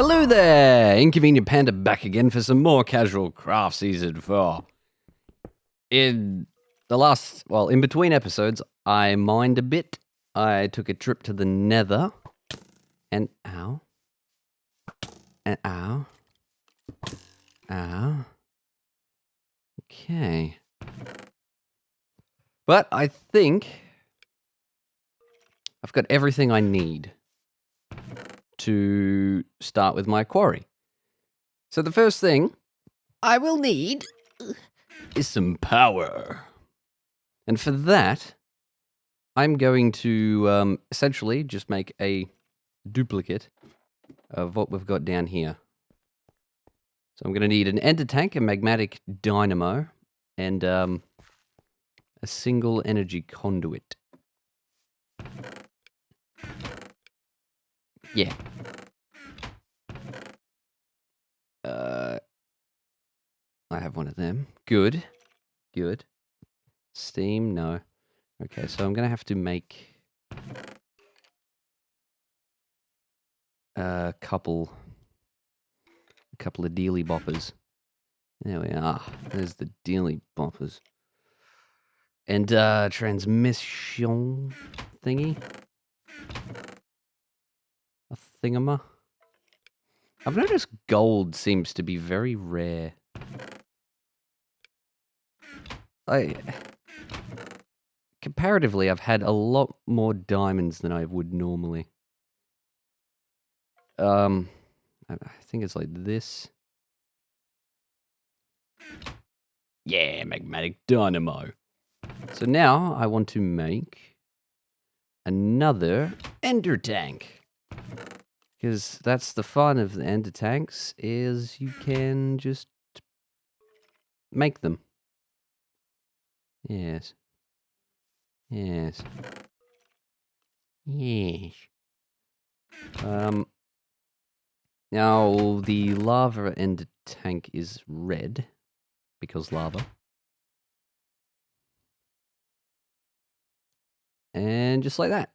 Hello there! Inconvenient Panda back again for some more casual craft season 4. In between episodes, I mined a bit. I took a trip to the nether. And ow. And ow. Ow. Okay. But I think I've got everything I need to start with my quarry. So the first thing I will need is some power. And for that, I'm going to essentially just make a duplicate of what we've got down here. So I'm going to need an ender tank, a magmatic dynamo, and a single energy conduit. Yeah. I have one of them. Good. Good. Steam, no. Okay, so I'm going to have to make a couple of dealy boppers. There we are. There's the dealy boppers. And transmission thingy. A thingama. I've noticed gold seems to be very rare. Comparatively, I've had a lot more diamonds than I would normally. I think it's like this. Yeah, magmatic dynamo. So now I want to make another ender tank. Because that's the fun of the ender tanks, is you can just make them. Yes. Yes. Yes. Now the lava ender tank is red, because lava. And just like that.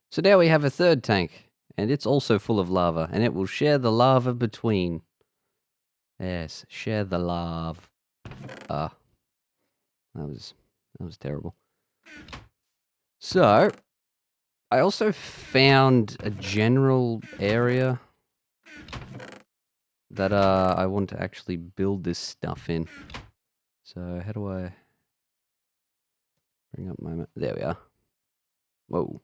So now we have a third tank, and it's also full of lava, and it will share the lava between. Yes, share the lava. That was terrible. So, I also found a general area that I want to actually build this stuff in. So, how do I bring up my map? There we are. Whoa.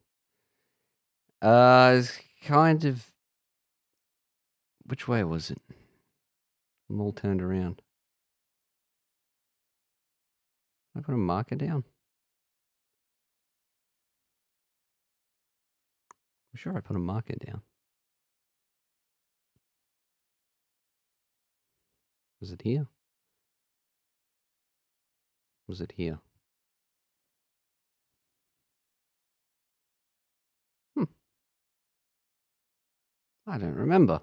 It's kind of... Which way was it? I'm all turned around. I put a marker down? I'm sure I put a marker down. Was it here? Was it here? I don't remember.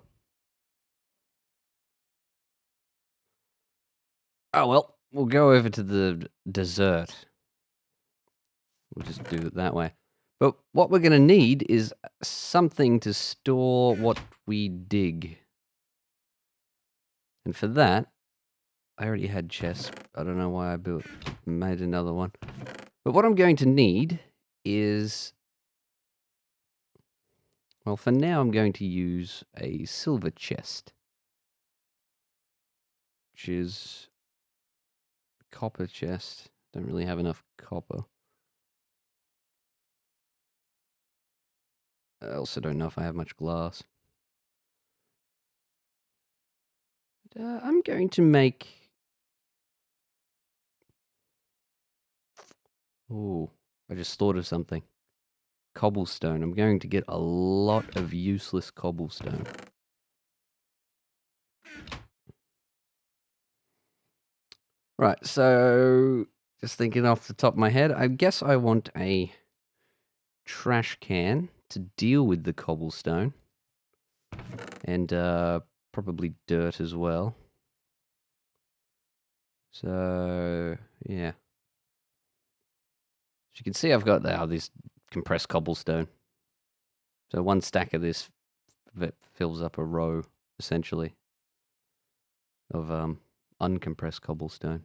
Oh well, we'll go over to the dessert. We'll just do it that way. But what we're going to need is something to store what we dig. And for that, I already had chests. I don't know why I made another one. But what I'm going to need is... Well, for now, I'm going to use a silver chest. Which is... copper chest. Don't really have enough copper. I also don't know if I have much glass. I'm going to make... Oh, I just thought of something. Cobblestone. I'm going to get a lot of useless cobblestone. Right, so just thinking off the top of my head, I guess I want a trash can to deal with the cobblestone. And probably dirt as well. So, yeah. As you can see, I've got this compressed cobblestone. So one stack of this that fills up a row, essentially, of uncompressed cobblestone.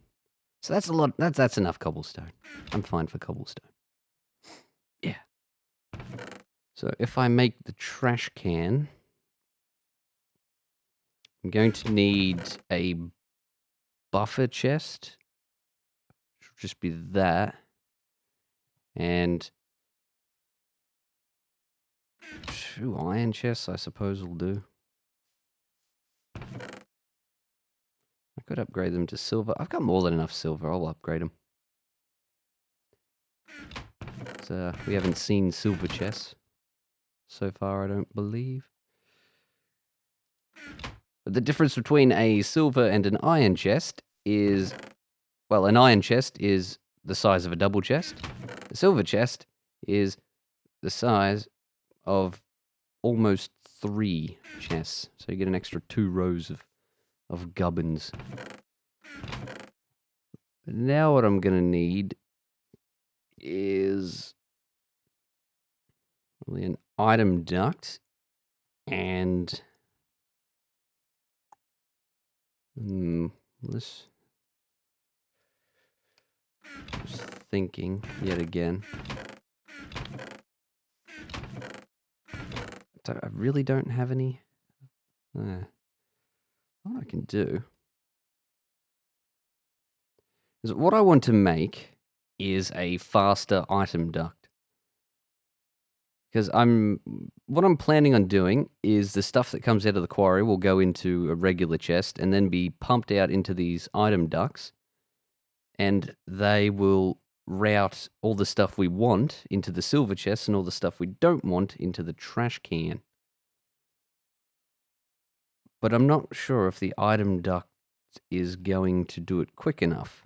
So that's a lot. That's enough cobblestone. I'm fine for cobblestone. Yeah. So if I make the trash can, I'm going to need a buffer chest. Should just be that. And 2 iron chests, I suppose, will do. I could upgrade them to silver. I've got more than enough silver. I'll upgrade them. So we haven't seen silver chests so far, I don't believe. But the difference between a silver and an iron chest is, well, an iron chest is the size of a double chest. A silver chest is the size of almost 3 chests. So you get an extra 2 rows of gubbins. But now what I'm going to need is really an item duct and just thinking yet again. I really don't have any. What I can do is what I want to make is a faster item duct. Because what I'm planning on doing is the stuff that comes out of the quarry will go into a regular chest and then be pumped out into these item ducts, and they will route all the stuff we want into the silver chest and all the stuff we don't want into the trash can. But I'm not sure if the item duct is going to do it quick enough.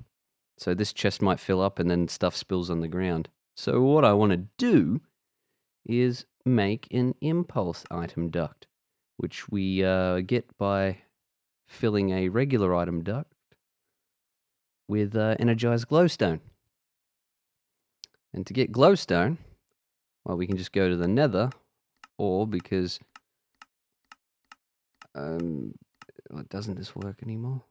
So this chest might fill up and then stuff spills on the ground. So what I want to do is make an impulse item duct, which we get by filling a regular item duct with energized glowstone. And to get glowstone, well, we can just go to the nether, or because... doesn't this work anymore?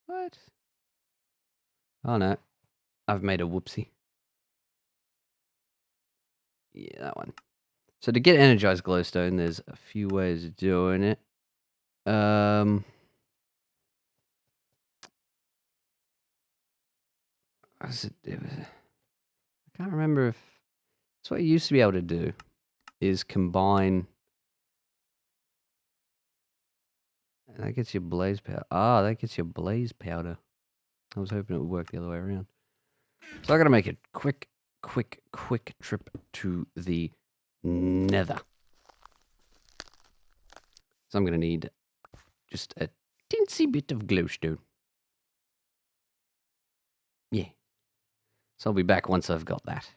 What? Oh no, I've made a whoopsie. Yeah, that one. So to get energized glowstone, there's a few ways of doing it. I can't remember if... That's what you used to be able to do, is combine... That gets you blaze powder. Ah, that gets you blaze powder. I was hoping it would work the other way around. So I gotta make a quick trip to the nether. So I'm gonna need just a teensy bit of glowstone. Yeah. So I'll be back once I've got that.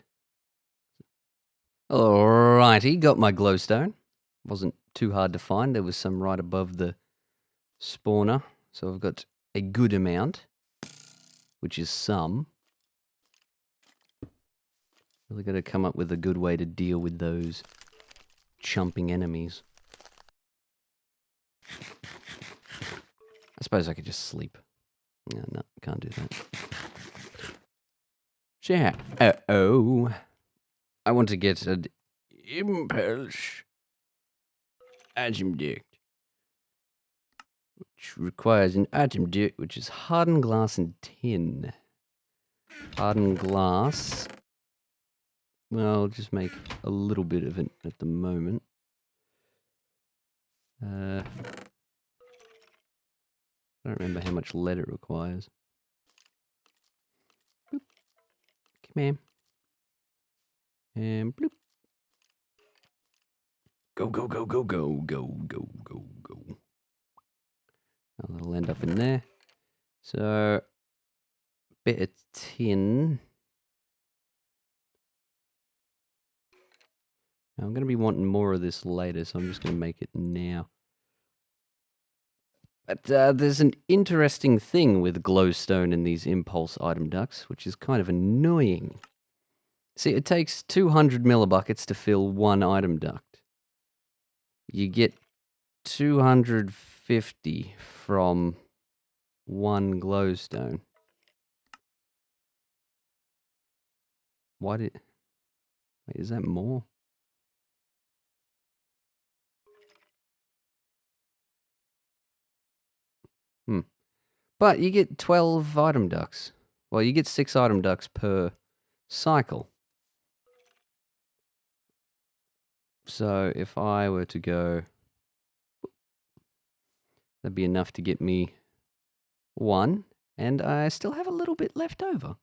Alrighty, got my glowstone. Wasn't too hard to find. There was some right above the spawner. So I've got a good amount, which is some. Really got to come up with a good way to deal with those chumping enemies. I suppose I could just sleep. No, can't do that. Chat. I want to get an impulse item duct, which requires an item duct which is hardened glass and tin. Hardened glass. Well, I'll just make a little bit of it at the moment. I don't remember how much lead it requires. Bloop. Come here. And bloop. Go. Oh, that'll end up in there. So, bit of tin. Now, I'm going to be wanting more of this later, so I'm just going to make it now. But there's an interesting thing with glowstone in these impulse item ducts, which is kind of annoying. See, it takes 200 millibuckets to fill one item duct. You get 250 from one glowstone. Wait, is that more? But you get 12 item ducts. Well, you get 6 item ducts per cycle. So if I were to go, that'd be enough to get me 1, and I still have a little bit left over.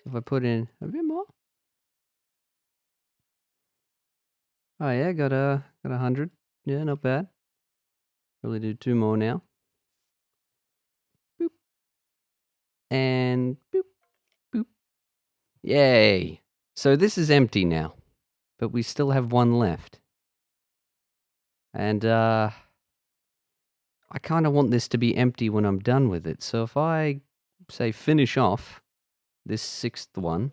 If I put in a bit more. Oh yeah, got 100. Yeah, not bad. Probably do 2 more now. Boop. And boop, boop. Yay. So this is empty now, but we still have 1 left. And I kind of want this to be empty when I'm done with it. So if I, say, finish off this 6th one,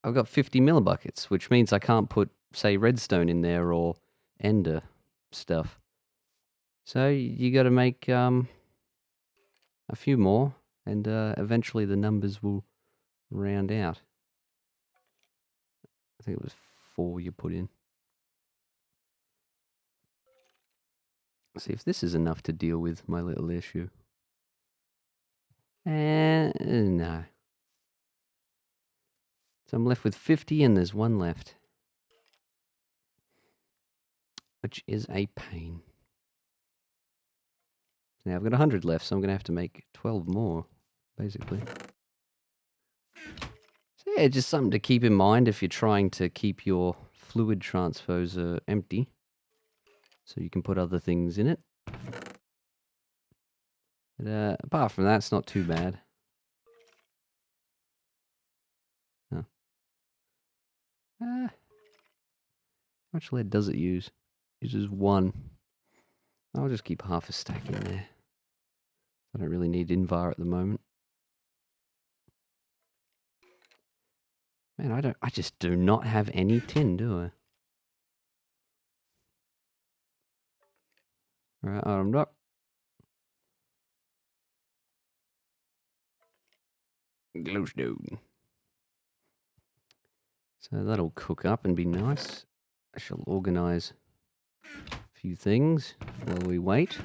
I've got 50 millibuckets, which means I can't put, say, redstone in there or ender stuff. So you got to make a few more, and eventually the numbers will round out. I think it was 4 you put in. See if this is enough to deal with my little issue. And no. So I'm left with 50 and there's 1 left. Which is a pain. Now I've got 100 left, so I'm going to have to make 12 more, basically. So yeah, just something to keep in mind if you're trying to keep your fluid transposer empty. So you can put other things in it. But apart from that, it's not too bad. Huh. How much lead does it use? It uses 1. I'll just keep half a stack in there. I don't really need Invar at the moment. Man, I just do not have any tin, do I? Alright, I'm not. Glowstone. So that'll cook up and be nice. I shall organize a few things while we wait.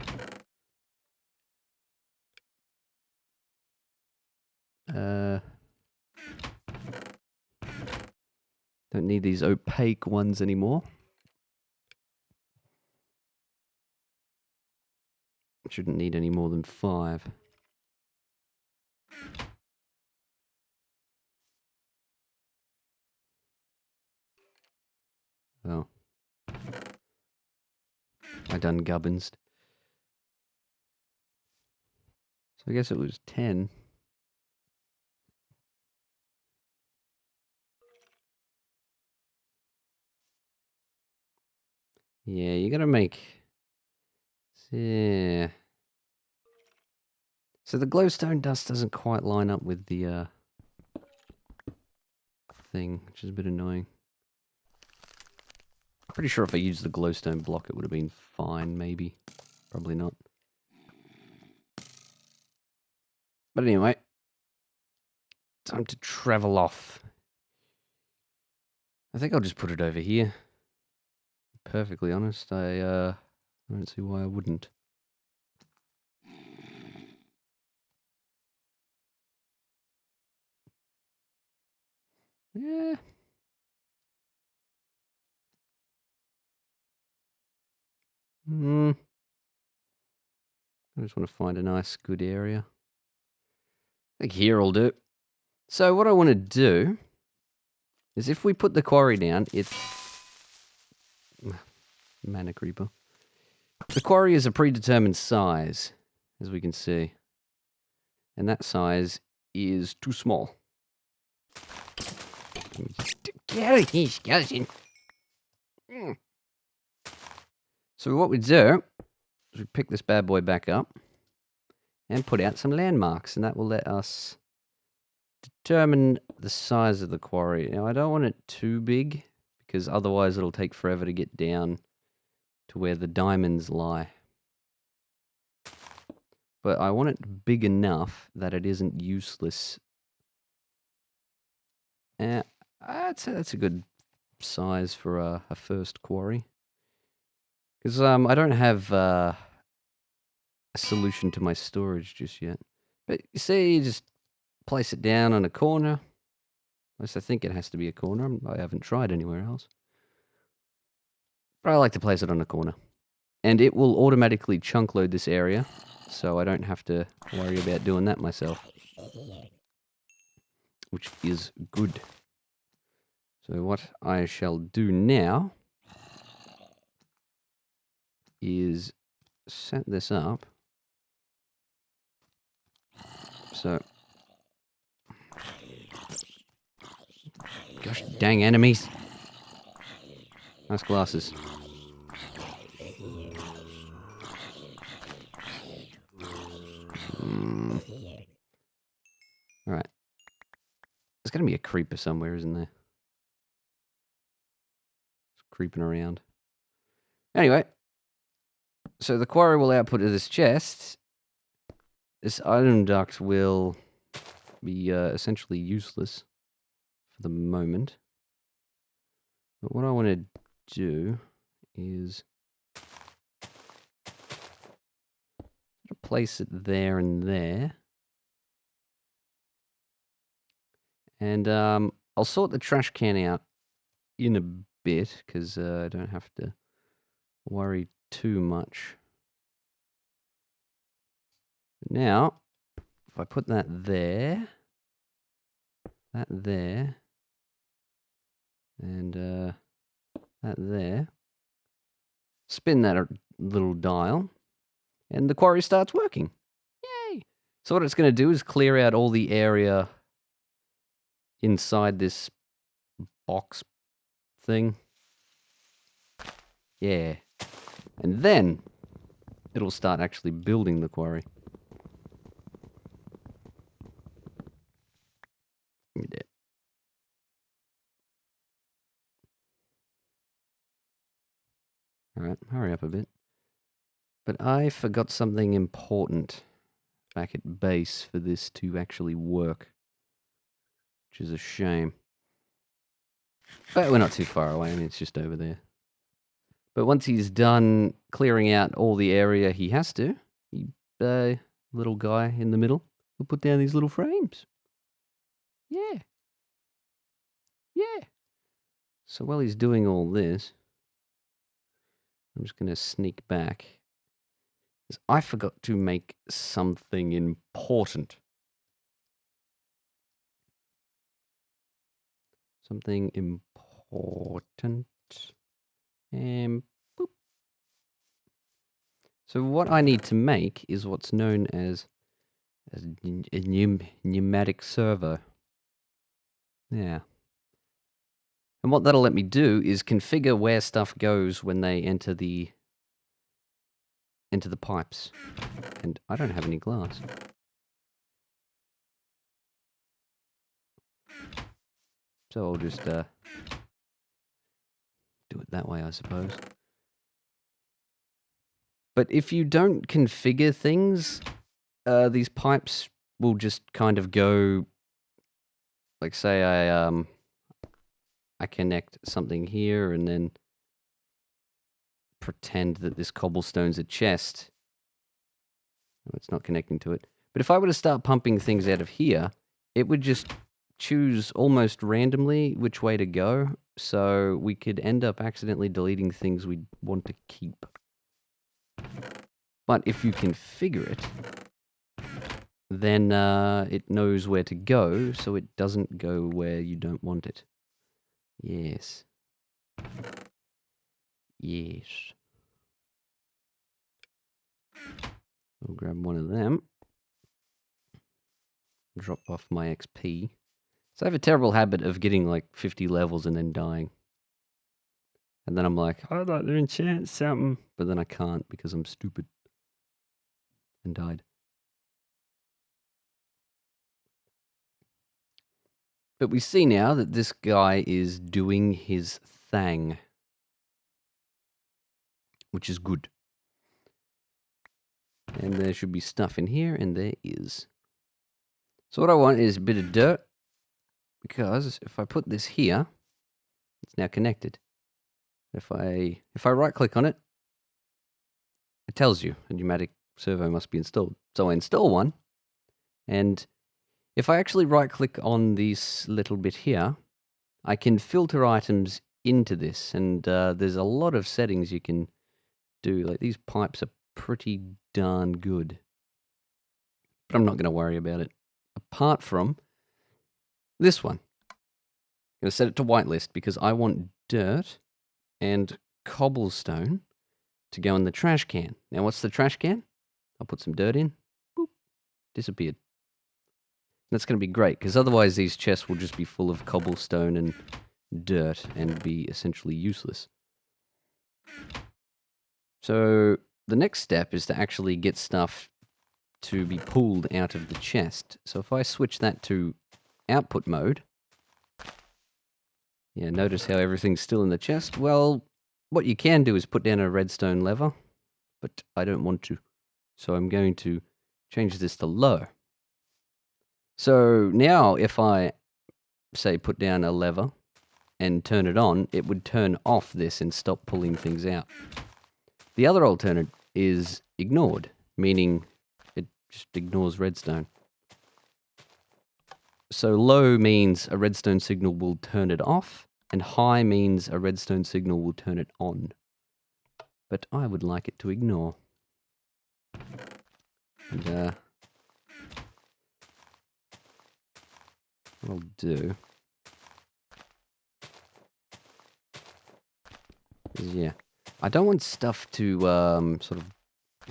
Don't need these opaque ones anymore. Shouldn't need any more than 5. Oh. I done gubbins. So I guess it was 10. Yeah, you gotta make... Yeah. So the glowstone dust doesn't quite line up with the thing, which is a bit annoying. Pretty sure if I used the glowstone block it would have been fine, maybe. Probably not. But anyway, time to travel off. I think I'll just put it over here. Perfectly honest, I don't see why I wouldn't. Yeah. I just want to find a nice, good area. I think here will do. So what I want to do is if we put the quarry down, it's... Mana creeper. The quarry is a predetermined size, as we can see. And that size is too small. Get out of here, skeleton. So what we do So we pick this bad boy back up and put out some landmarks, and that will let us determine the size of the quarry. Now, I don't want it too big, because otherwise it'll take forever to get down to where the diamonds lie. But I want it big enough that it isn't useless. That's a good size for a first quarry. Because I don't have a solution to my storage just yet. But you see, you just place it down on a corner. At least I think it has to be a corner. I haven't tried anywhere else. But I like to place it on a corner. And it will automatically chunk load this area, so I don't have to worry about doing that myself. Which is good. So what I shall do now is set this up. So, gosh dang enemies. Nice glasses. Alright. There's going to be a creeper somewhere, isn't there? It's creeping around. Anyway. So the quarry will output to this chest. This item duct will be essentially useless for the moment. But what I want to do is place it there and there. And I'll sort the trash can out in a bit, because I don't have to worry too much. Now, if I put that there, and that there, spin that little dial, and the quarry starts working. Yay! So what it's going to do is clear out all the area inside this box thing. Yeah. And then it'll start actually building the quarry. Give me that. Alright, hurry up a bit. But I forgot something important back at base for this to actually work. Which is a shame. But we're not too far away, I mean, it's just over there. But once he's done clearing out all the area he has to, little guy in the middle, will put down these little frames. Yeah. Yeah. So while he's doing all this, I'm just going to sneak back. Because I forgot to make something important. Something important. And boop. So what I need to make is what's known as a pneumatic servo. Yeah. And what that'll let me do is configure where stuff goes when they enter the pipes. And I don't have any glass. So I'll just do it that way, I suppose. But if you don't configure things, these pipes will just kind of go, like say I connect something here and then pretend that this cobblestone's a chest. Oh, it's not connecting to it. But if I were to start pumping things out of here, it would just choose almost randomly which way to go. So we could end up accidentally deleting things we want to keep. But if you configure it, then it knows where to go, so it doesn't go where you don't want it. Yes. Yes. I'll grab one of them. Drop off my XP. So I have a terrible habit of getting like 50 levels and then dying. And then I'm like, I'd like to enchant something. But then I can't because I'm stupid. and died. But we see now that this guy is doing his thing, which is good. And there should be stuff in here, and there is. So what I want is a bit of dirt, because if I put this here, it's now connected. If I right-click on it, it tells you a pneumatic servo must be installed. So I install one, and if I actually right-click on this little bit here, I can filter items into this, and there's a lot of settings you can do. Like, these pipes are pretty darn good. But I'm not going to worry about it. Apart from this one. I'm going to set it to whitelist because I want dirt and cobblestone to go in the trash can. Now, what's the trash can? I'll put some dirt in. Boop. Disappeared. That's going to be great, because otherwise these chests will just be full of cobblestone and dirt and be essentially useless. So the next step is to actually get stuff to be pulled out of the chest. So if I switch that to output mode, yeah, notice how everything's still in the chest. Well, what you can do is put down a redstone lever, but I don't want to. So I'm going to change this to low. So now if I, say, put down a lever and turn it on, it would turn off this and stop pulling things out. The other alternative is ignored, meaning it just ignores redstone. So low means a redstone signal will turn it off, and high means a redstone signal will turn it on. But I would like it to ignore. And what I'll do is, yeah, I don't want stuff to sort of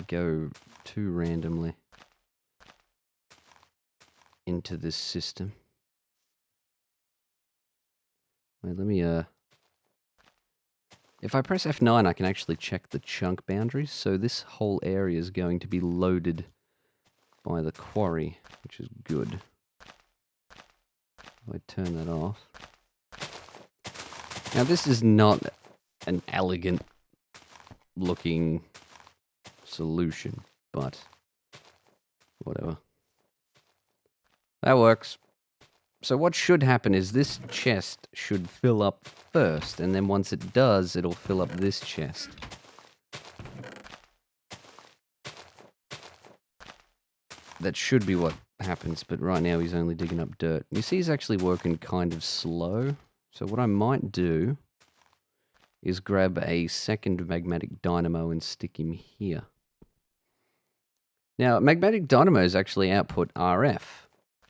go too randomly into this system. Wait, let me if I press F9, I can actually check the chunk boundaries. So this whole area is going to be loaded by the quarry, which is good. If I turn that off. Now, this is not an elegant looking solution, but whatever. That works. So what should happen is this chest should fill up first, and then once it does, it'll fill up this chest. That should be what happens, but right now he's only digging up dirt. You see he's actually working kind of slow. So what I might do is grab a second magmatic dynamo and stick him here. Now, magmatic dynamos actually output RF,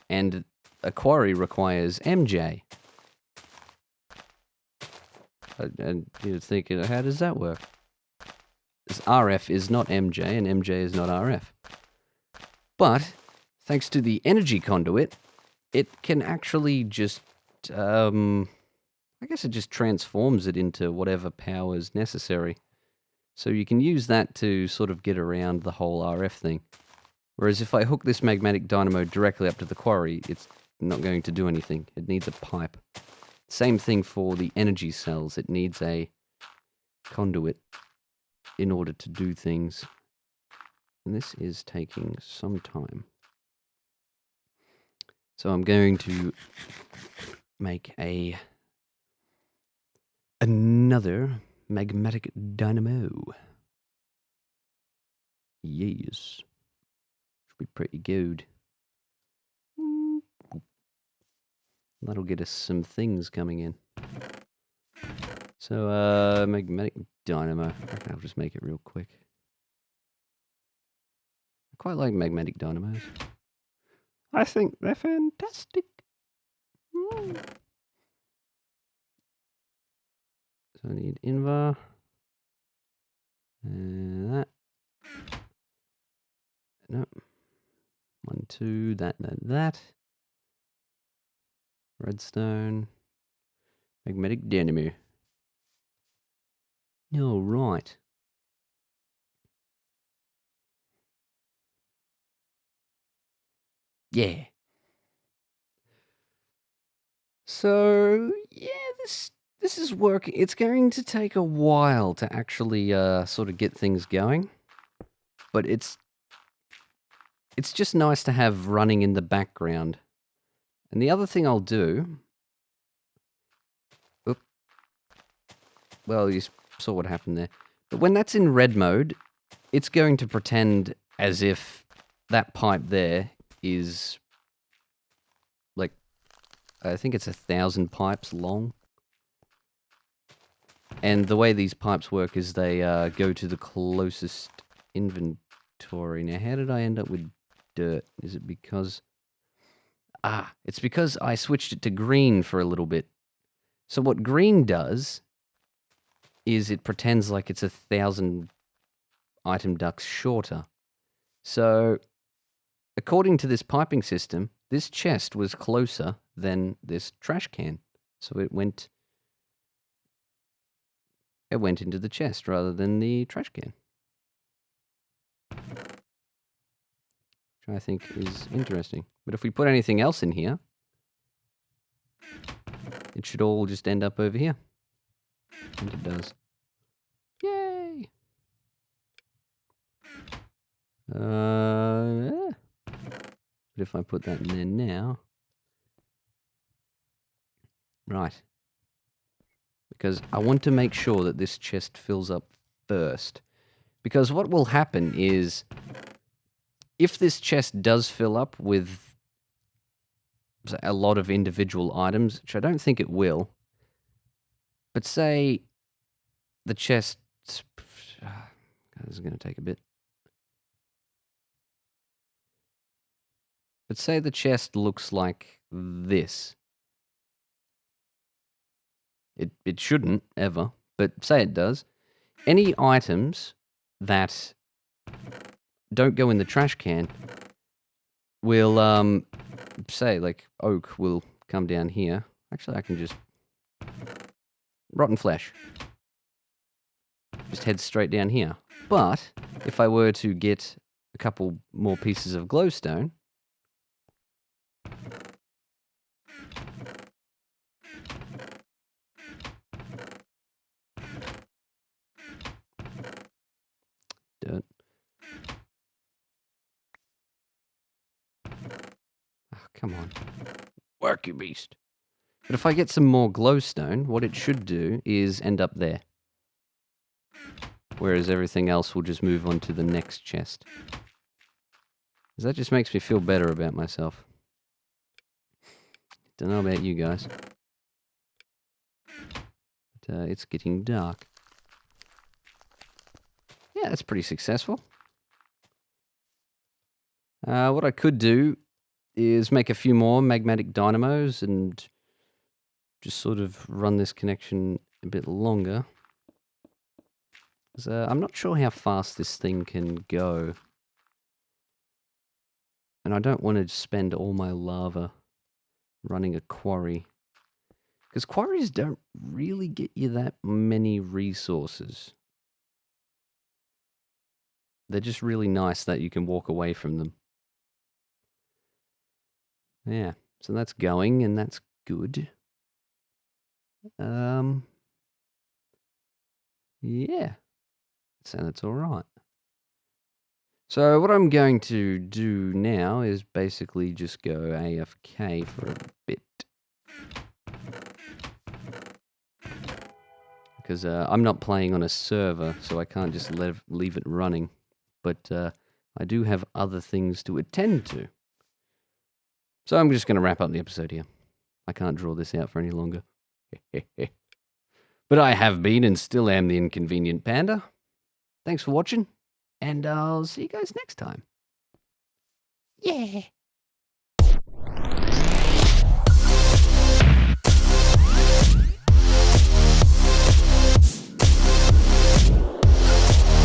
and a quarry requires MJ. And you're thinking, how does that work? This RF is not MJ, and MJ is not RF. But, thanks to the energy conduit, it can actually just, I guess it just transforms it into whatever power is necessary. So you can use that to sort of get around the whole RF thing. Whereas if I hook this magmatic dynamo directly up to the quarry, it's not going to do anything. It needs a pipe. Same thing for the energy cells. It needs a conduit in order to do things. And this is taking some time. So I'm going to make another magmatic dynamo. Yes. Should be pretty good. That'll get us some things coming in. So, magmatic dynamo. I reckon I'll just make it real quick. I quite like magmatic dynamos. I think they're fantastic. So I need invar. And that. No. 1, 2, that. Redstone. Magmatic dynamo. All right. Yeah. So, yeah, this is working. It's going to take a while to actually sort of get things going. But it's just nice to have running in the background. And the other thing I'll do... Well, you saw what happened there. But when that's in red mode, it's going to pretend as if that pipe there is, like, I think it's 1,000 pipes long. And the way these pipes work is they go to the closest inventory. Now, how did I end up with dirt? Is it because... it's because I switched it to green for a little bit. So what green does is it pretends like it's 1,000 item ducts shorter. So, according to this piping system, this chest was closer than this trash can. So it went into the chest rather than the trash can. Which I think is interesting. But if we put anything else in here, it should all just end up over here. And it does. Yay! But if I put that in there now... Right. Because I want to make sure that this chest fills up first. Because what will happen is, if this chest does fill up with a lot of individual items, which I don't think it will, but say the chest... This is going to take a bit. But say the chest looks like this. It shouldn't, ever, but say it does. Any items that don't go in the trash can will, say, like, oak will come down here. Actually, I can just... Rotten flesh. Just head straight down here. But, if I were to get a couple more pieces of glowstone... Dirt. Oh, come on. Work, you beast. But if I get some more glowstone, what it should do is end up there. Whereas everything else will just move on to the next chest. Because that just makes me feel better about myself. Don't know about you guys. But it's getting dark. Yeah, that's pretty successful. What I could do is make a few more magmatic dynamos and just sort of run this connection a bit longer. I'm not sure how fast this thing can go. And I don't want to spend all my lava running a quarry. Because quarries don't really get you that many resources. They're just really nice that you can walk away from them. Yeah, so that's going, and that's good. Yeah. So that's all right. So what I'm going to do now is basically just go AFK for a bit. Because I'm not playing on a server, so I can't just leave it running. But I do have other things to attend to. So I'm just going to wrap up the episode here. I can't draw this out for any longer. But I have been and still am the Inconvenient Panda. Thanks for watching, and I'll see you guys next time. Yeah.